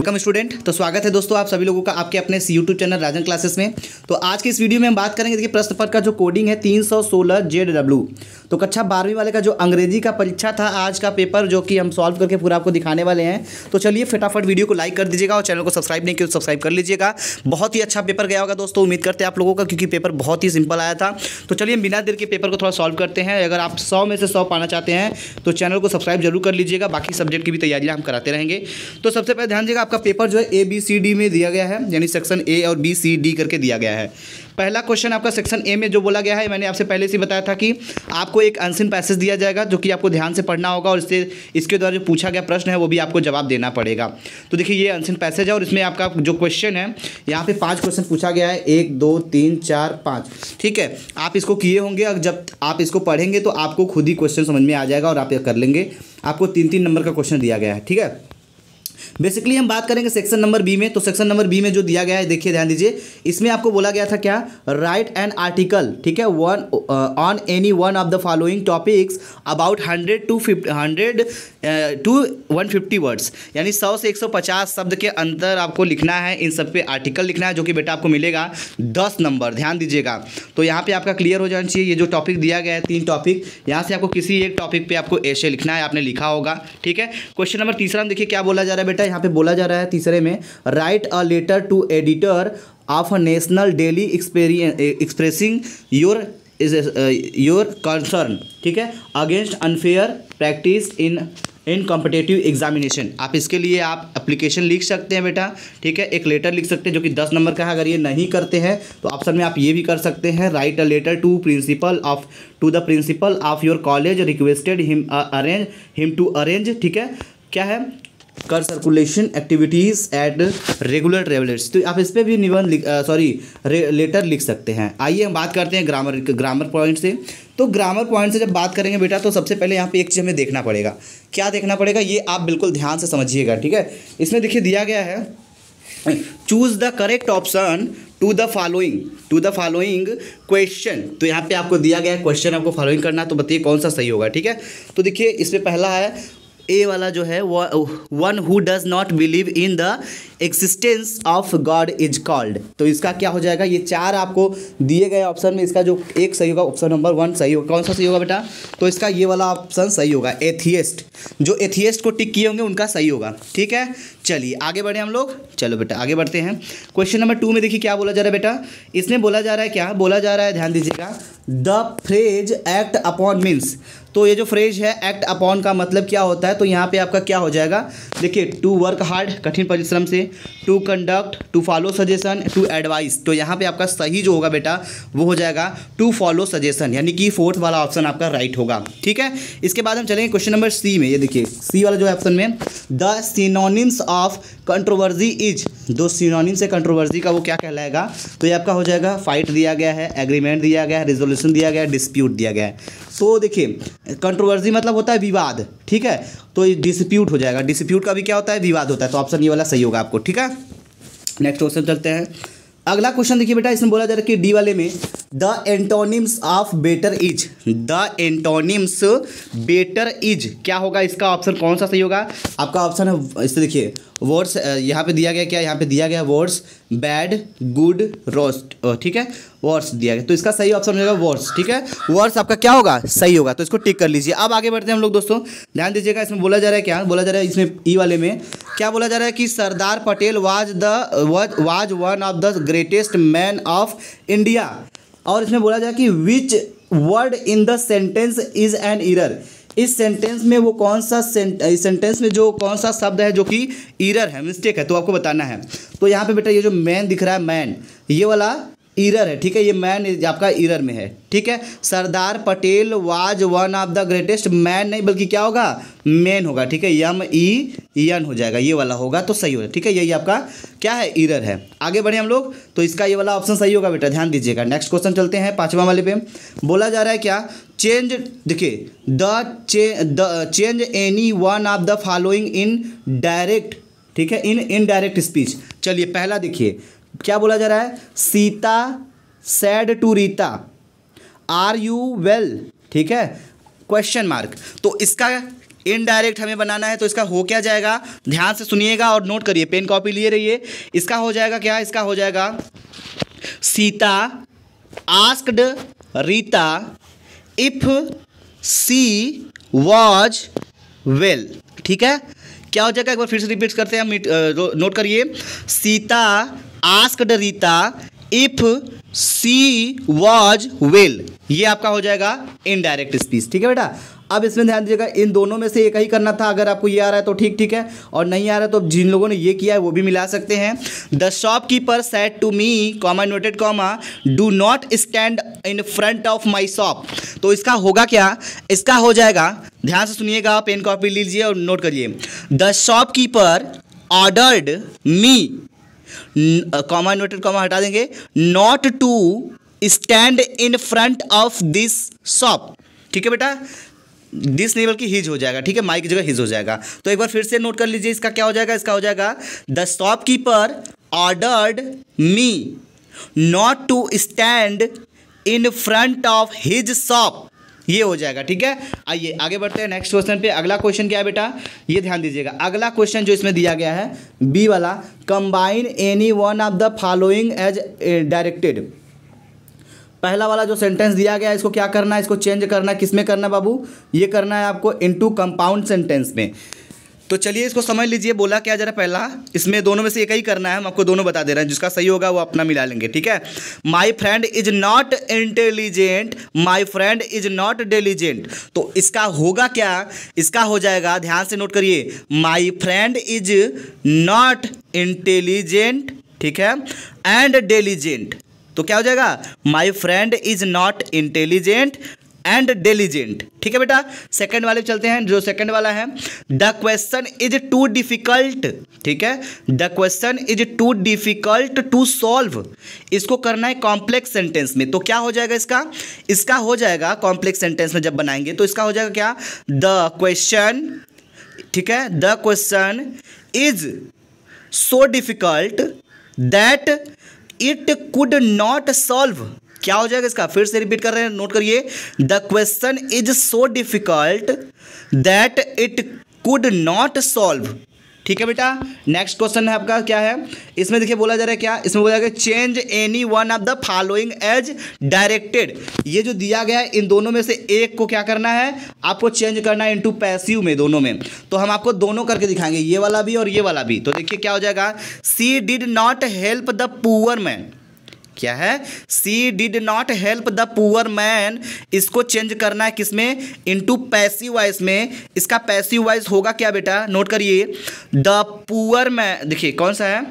Welcome student. तो स्वागत है दोस्तों आप सभी लोगों का आपके अपने यूट्यूब चैनल राजन क्लासेस में। तो आज की इस वीडियो में हम बात करेंगे, देखिए प्रश्न पत्र का जो कोडिंग है 316 ZW। तो कक्षा 12वीं वाले का जो अंग्रेजी का परीक्षा था आज का पेपर, जो कि हम सॉल्व करके पूरा आपको दिखाने वाले हैं। तो चलिए फटाफट वीडियो को लाइक कर दीजिएगा और चैनल को सब्सक्राइब नहीं किया तो सब्सक्राइब कर लीजिएगा। बहुत ही अच्छा पेपर गया होगा दोस्तों, उम्मीद करते हैं आप लोगों का, क्योंकि पेपर बहुत ही सिंपल आया था। तो चलिए बिना देर के पेपर को थोड़ा सॉल्व करते हैं। अगर आप 100 में से 100 पाना चाहते हैं तो चैनल को सब्सक्राइब जरूर कर लीजिएगा। बाकी सब्जेक्ट की भी तैयारियां हम कराते रहेंगे। तो सबसे पहले ध्यान दीजिएगा, आपका पेपर जो है ABCD में दिया गया है, यानी सेक्शन A और BCD करके दिया गया है। पहला क्वेश्चन आपका सेक्शन A में जो बोला गया है, मैंने आपसे पहले से बताया था कि आपको एक अनसीन पैसेज दिया जाएगा जो कि आपको ध्यान से पढ़ना होगा, और इसके द्वारा जो पूछा गया प्रश्न है वो भी आपको जवाब देना पड़ेगा। तो देखिए ये अनसीन पैसेज है और इसमें आपका जो क्वेश्चन है, यहाँ पे 5 क्वेश्चन पूछा गया है, 1 2 3 4 5। ठीक है, आप इसको किए होंगे और जब आप इसको पढ़ेंगे तो आपको खुद ही क्वेश्चन समझ में आ जाएगा और आप ये कर लेंगे। आपको 3-3 नंबर का क्वेश्चन दिया गया है। ठीक है, बेसिकली हम बात करेंगे सेक्शन नंबर बी में। तो सेक्शन नंबर बी में जो दिया गया है, देखिए ध्यान दीजिए, इसमें आपको बोला गया था क्या, राइट एन आर्टिकल, ठीक है, on any one of the following topics about 100 to 150 words, यानी 100 से 150 शब्द के अंदर आपको लिखना है। इन सब पे आर्टिकल लिखना है, जो कि बेटा आपको मिलेगा 10 नंबर। ध्यान दीजिएगा, तो यहाँ पे आपका क्लियर हो जाना चाहिए। ये जो टॉपिक दिया गया है 3 टॉपिक, यहाँ से आपको किसी एक टॉपिक पे आपको ऐसे लिखना है, आपने लिखा होगा। ठीक है, क्वेश्चन नंबर तीसरा में देखिए क्या बोला जा रहा है बेटा, यहाँ पे बोला जा रहा है तीसरे में, write a letter to editor of a national daily expressing your concern, ठीक है, against unfair practice in competitive examination. आप इसके लिए आप एप्लीकेशन लिख सकते हैं बेटा। ठीक है, एक लेटर लिख सकते हैं जो कि 10 नंबर का है। अगर ये नहीं करते हैं तो ऑप्शन में आप ये भी कर सकते हैं, write a letter to the principal of your college requested him to arrange, ठीक है, क्या है, कर circulation activities at regular travellers. तो आप इस पर भी लेटर लिख सकते हैं। आइए हम बात करते हैं ग्रामर पॉइंट से। तो ग्रामर पॉइंट से जब बात करेंगे बेटा, तो सबसे पहले यहाँ पे एक चीज़ हमें देखना पड़ेगा। क्या देखना पड़ेगा, ये आप बिल्कुल ध्यान से समझिएगा। ठीक है, इसमें देखिए दिया गया है, choose the correct option to the following question. तो यहाँ पे आपको दिया गया है क्वेश्चन, आपको फॉलोइंग करना है, तो बताइए कौन सा सही होगा। ठीक है, तो देखिए इसमें पहला है ए वाला जो है, one who does not believe in the existence of God is called. तो इसका क्या हो जाएगा, ये 4 आपको दिए गए ऑप्शन में इसका जो एक सही होगा, ऑप्शन नंबर 1 सही होगा। कौन सा सही होगा बेटा, तो इसका ये वाला ऑप्शन सही होगा, एथियस्ट। जो एथियस्ट को टिक किए होंगे उनका सही होगा। ठीक है, चलिए आगे बढ़े हम लोग। चलो बेटा आगे बढ़ते हैं। क्वेश्चन नंबर 2 में देखिए क्या बोला जा रहा है बेटा, इसमें बोला जा रहा है, क्या बोला जा रहा है, ध्यान दीजिएगा, the phrase act upon means. तो ये जो फ्रेज है एक्ट अपॉन का मतलब क्या होता है, तो यहाँ पे आपका क्या हो जाएगा, देखिए, टू वर्क हार्ड, कठिन परिश्रम से, to conduct, to follow suggestion, to advice. तो यहाँ पे आपका सही जो होगा बेटा वो हो जाएगा टू फॉलो सजेशन, यानी कि 4th वाला ऑप्शन आपका राइट होगा। ठीक है, इसके बाद हम चलेंगे क्वेश्चन नंबर सी में। ये देखिए सी वाला जो है ऑप्शन में, the synonyms of controversy is. दो सिनोनिम्स से कंट्रोवर्सी का वो क्या कहलाएगा, तो ये आपका हो जाएगा, फाइट दिया गया है, एग्रीमेंट दिया गया है, रिजोल्यूशन दिया गया है, डिस्प्यूट दिया गया है। तो देखिए कंट्रोवर्सी मतलब होता है विवाद, ठीक है, तो ये डिस्प्यूट हो जाएगा। डिस्प्यूट का भी क्या होता है, विवाद होता है। तो ऑप्शन ये वाला सही होगा आपको। ठीक है, नेक्स्ट क्वेश्चन चलते हैं। अगला क्वेश्चन देखिए बेटा, इसमें बोला जा रहा है कि डी वाले में, the antonyms of better is. The antonyms better is क्या होगा, इसका ऑप्शन कौन सा सही होगा, आपका ऑप्शन है, इससे देखिए वर्ड्स यहाँ पे दिया गया, क्या यहाँ पे दिया गया, वर्ड्स बैड गुड रोस्ट, ठीक है, वर्ड्स दिया गया, तो इसका सही ऑप्शन हो जाएगा वर्ड्स। ठीक है, वर्ड्स आपका क्या होगा, सही होगा, तो इसको टिक कर लीजिए। अब आगे बढ़ते हैं हम लोग दोस्तों, ध्यान दीजिएगा, इसमें बोला जा रहा है, क्या बोला जा रहा है, इसमें ई वाले में क्या बोला जा रहा है कि Sardar Patel was one of the greatest man of India. और इसमें बोला जाए कि which word in the sentence is an error. इस सेंटेंस में वो कौन सा इस सेंटेंस में जो कौन सा शब्द है जो कि एरर है, मिस्टेक है, तो आपको बताना है। तो यहाँ पे बेटा ये जो मैन दिख रहा है, मैन, ये वाला एरर है। ठीक है, ये मैन आपका एरर में है। ठीक है, Sardar Patel was one of the greatest man नहीं, बल्कि क्या होगा, मैन होगा। ठीक है, MEN हो जाएगा, ये वाला होगा तो सही होगा। ठीक है, यही आपका क्या है, एरर है। आगे बढ़े हम लोग, तो इसका ये वाला ऑप्शन सही होगा बेटा, ध्यान दीजिएगा। नेक्स्ट क्वेश्चन चलते हैं 5वां वाले पे। बोला जा रहा है क्या, चेंज, देखिए, the change any one of the following in direct, ठीक है, इन इनडायरेक्ट स्पीच। चलिए पहला देखिए क्या बोला जा रहा है, Sita said to Rita, are you well, ठीक है, क्वेश्चन मार्क। तो इसका इनडायरेक्ट हमें बनाना है, तो इसका हो क्या जाएगा, ध्यान से सुनिएगा और नोट करिए, पेन कॉपी लिए रहिए। इसका हो जाएगा क्या, इसका हो जाएगा Sita asked Rita if she was well. ठीक है, क्या हो जाएगा, एक बार फिर से रिपीट करते हैं, नोट करिए। Sita asked Rita if she was well, ये आपका हो जाएगा इनडायरेक्ट स्पीच। ठीक है बेटा, अब इसमें ध्यान दीजिएगा, इन दोनों में से एक ही करना था। अगर आपको ये आ रहा है तो ठीक है, और नहीं आ रहा है तो जिन लोगों ने ये किया है वो भी मिला सकते हैं। The shopkeeper said to me comma noted comma do not stand in front of my shop. तो इसका होगा क्या, इसका हो जाएगा, ध्यान से सुनिएगा, पेन कॉपी लीजिए और नोट करिए। The shopkeeper ordered me comma noted comma हटा देंगे, not to stand in front of this shop. ठीक है बेटा, दिस नहीं बल्कि हिज हो जाएगा। ठीक है, माई की जगह हिज हो जाएगा। तो एक बार फिर से नोट कर लीजिए, इसका क्या हो जाएगा, इसका हो जाएगा the shopkeeper ordered me not to stand in front of his shop, ये हो जाएगा। ठीक है, आइए आगे बढ़ते हैं नेक्स्ट क्वेश्चन पे। अगला क्वेश्चन क्या है बेटा, ये ध्यान दीजिएगा। अगला क्वेश्चन जो इसमें दिया गया है बी वाला, combine any one of the following as directed. पहला वाला जो सेंटेंस दिया गया है, इसको क्या करना है, इसको चेंज करना है, किस में करना है बाबू, ये करना है आपको इनटू कंपाउंड सेंटेंस में। तो चलिए इसको समझ लीजिए, बोला क्या जरा, पहला इसमें दोनों में से एक ही करना है, हम आपको दोनों बता दे रहे हैं, जिसका सही होगा वो अपना मिला लेंगे। ठीक है, my friend is not intelligent, my friend is not diligent. तो इसका होगा क्या, इसका हो जाएगा, ध्यान से नोट करिए, my friend is not intelligent, ठीक है, एंड डिलीजेंट। तो क्या हो जाएगा, my friend is not intelligent and diligent. ठीक है बेटा, सेकंड वाले चलते हैं। जो सेकंड वाला है, the question is too difficult. ठीक है, the question is too difficult to solve. इसको करना है कॉम्प्लेक्स सेंटेंस में। तो क्या हो जाएगा इसका, इसका हो जाएगा कॉम्प्लेक्स सेंटेंस में जब बनाएंगे तो इसका हो जाएगा क्या, द क्वेश्चन, ठीक है, the question is so difficult that it could not solve. क्या हो जाएगा इसका, फिर से रिपीट कर रहे हैं, नोट करिए, the question is so difficult that it could not solve. ठीक है बेटा, नेक्स्ट क्वेश्चन है आपका, क्या है इसमें, देखिए बोला जा रहा है क्या, इसमें बोला जाएगा change any one of the following as directed. ये जो दिया गया है, इन दोनों में से एक को क्या करना है, आपको चेंज करना है इनटू पैसिव में, दोनों में। तो हम आपको दोनों करके दिखाएंगे, ये वाला भी और ये वाला भी। तो देखिए क्या हो जाएगा, she did not help the poor man. क्या है, she did not help the poor man. इसको चेंज करना है किसमें, इनटू पैसिव वॉइस में। इसका पैसिव वॉइस होगा क्या बेटा, नोट करिए, द पुअर मैन। देखिए कौन सा है,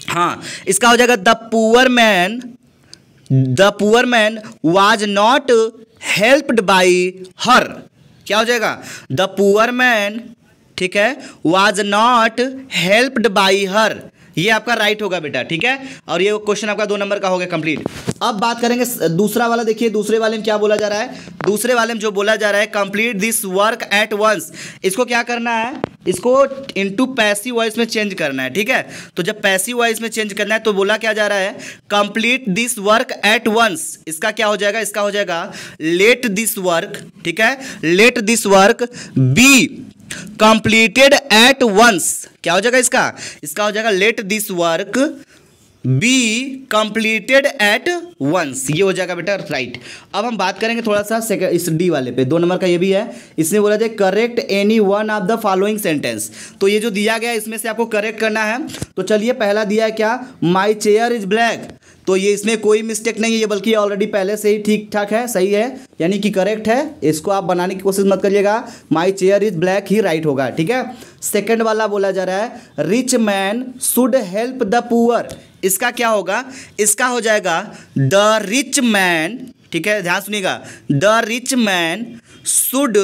हाँ, इसका हो जाएगा the poor man was not helped by her. क्या हो जाएगा, द पुअर मैन, ठीक है, was not helped by her. ये आपका राइट होगा बेटा। ठीक है, और ये क्वेश्चन आपका 2 नंबर का हो गया कंप्लीट। अब बात करेंगे दूसरा वाला। देखिए दूसरे वाले में क्या बोला जा रहा है, दूसरे वाले में जो बोला जा रहा है, complete this work at once. इसको क्या करना है, इसको इनटू पैसिव वॉइस में चेंज करना है। ठीक है, तो जब पैसिव वॉइस में चेंज करना है तो बोला क्या जा रहा है, complete this work at once. इसका क्या हो जाएगा, इसका हो जाएगा लेट दिस वर्क, ठीक है, let this work be completed at once. क्या हो जाएगा इसका, इसका हो जाएगा let this work be completed at once. ये हो जाएगा बेटा राइट। अब हम बात करेंगे थोड़ा सा सेकंड, इस डी वाले पे, 2 नंबर का ये भी है। इसमें बोला जाए correct any one of the following sentence. तो ये जो दिया गया है इसमें से आपको करेक्ट करना है। तो चलिए पहला दिया है क्या, माई चेयर इज ब्लैक। तो ये इसमें कोई मिस्टेक नहीं है, ये बल्कि ऑलरेडी पहले से ही ठीक ठाक है, सही है, यानी कि करेक्ट है। इसको आप बनाने की कोशिश मत करिएगा, my chair is black he right होगा। ठीक है, सेकंड वाला बोला जा रहा है rich man should help the poor. इसका क्या होगा, इसका हो जाएगा द रिच मैन, ठीक है, ध्यान सुनिएगा, the rich man should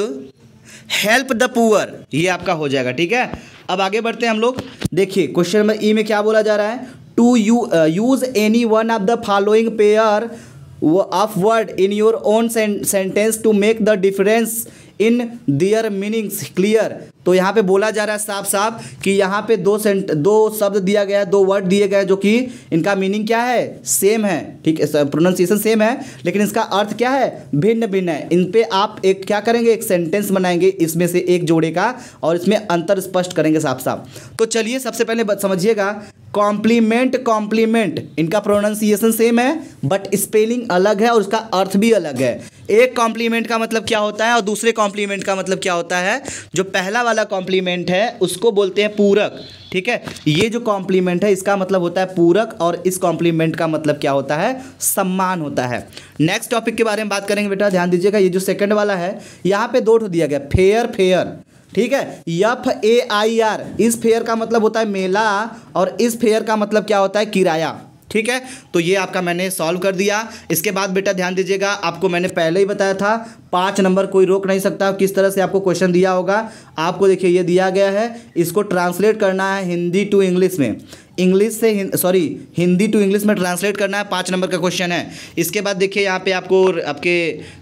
help the poor. ये आपका हो जाएगा। ठीक है, अब आगे बढ़ते हैं हम लोग। देखिए क्वेश्चन नंबर ई में क्या बोला जा रहा है, to use any one of the following pair of word in your own sentence to make the difference in their meanings clear. तो यहाँ पे बोला जा रहा है साफ साफ कि यहाँ पे दो शब्द दिया गया है, दो वर्ड दिए गए हैं जो कि इनका मीनिंग क्या है, सेम है, ठीक है, प्रोनाउंसिएशन सेम है, लेकिन इसका अर्थ क्या है, भिन्न भिन्न है। इन पे आप एक क्या करेंगे, एक सेंटेंस बनाएंगे इसमें से एक जोड़े का और इसमें अंतर स्पष्ट करेंगे साफ साफ। तो चलिए सबसे पहले समझिएगा, कॉम्प्लीमेंट कॉम्प्लीमेंट इनका प्रोनाउंसिएशन सेम है बट स्पेलिंग अलग है और उसका अर्थ भी अलग है। एक कॉम्प्लीमेंट का मतलब क्या होता है और दूसरे कॉम्प्लीमेंट का मतलब क्या होता है। जो पहला वाला कॉम्प्लीमेंट है उसको बोलते हैं पूरक, ठीक है। ये जो कॉम्प्लीमेंट है इसका मतलब होता है पूरक और इस कॉम्प्लीमेंट का मतलब क्या होता है, सम्मान होता है। नेक्स्ट टॉपिक के बारे में बात करेंगे बेटा, ध्यान दीजिएगा। ये जो सेकंड वाला है यहाँ पे दो ठो दिया गया, फेयर फेयर, ठीक है। FAIR, इस फेयर का मतलब होता है मेला और इस फेयर का मतलब क्या होता है, किराया, ठीक है। तो ये आपका मैंने सॉल्व कर दिया। इसके बाद बेटा ध्यान दीजिएगा, आपको मैंने पहले ही बताया था 5 नंबर कोई रोक नहीं सकता। किस तरह से आपको क्वेश्चन दिया होगा, आपको देखिए ये दिया गया है, इसको ट्रांसलेट करना है हिंदी टू इंग्लिश में, हिंदी टू इंग्लिश में ट्रांसलेट करना है। 5 नंबर का क्वेश्चन है। इसके बाद देखिए यहाँ पे आपके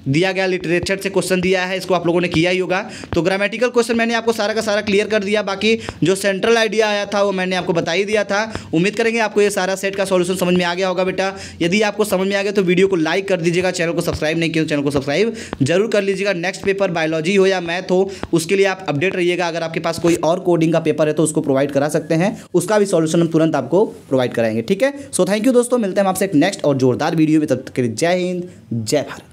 दिया गया लिटरेचर से क्वेश्चन दिया है, इसको आप लोगों ने किया ही होगा। तो ग्रामेटिकल क्वेश्चन मैंने आपको सारा का सारा क्लियर कर दिया, बाकी जो सेंट्रल आइडिया आया था वो मैंने आपको बता ही दिया था। उम्मीद करेंगे आपको ये सारा सेट का सॉल्यूशन समझ में आ गया होगा बेटा। यदि आपको समझ में आ गया तो वीडियो को लाइक कर दीजिएगा, चैनल को सब्सक्राइब नहीं किया तो चैनल को सब्सक्राइब जरूर कर लीजिएगा। नेक्स्ट पेपर बायोलॉजी हो या मैथ हो उसके लिए आप अपडेट रहिएगा। अगर आपके पास कोई और कोडिंग का पेपर है तो उसको प्रोवाइड करा सकते हैं, उसका भी सॉल्यूशन हम तुरंत आपको प्रोवाइड कराएंगे, ठीक है। सो थैंक यू दोस्तों, मिलते हैं आपसे एक नेक्स्ट और जोरदार वीडियो में, तब तक के लिए जय हिंद जय भारत।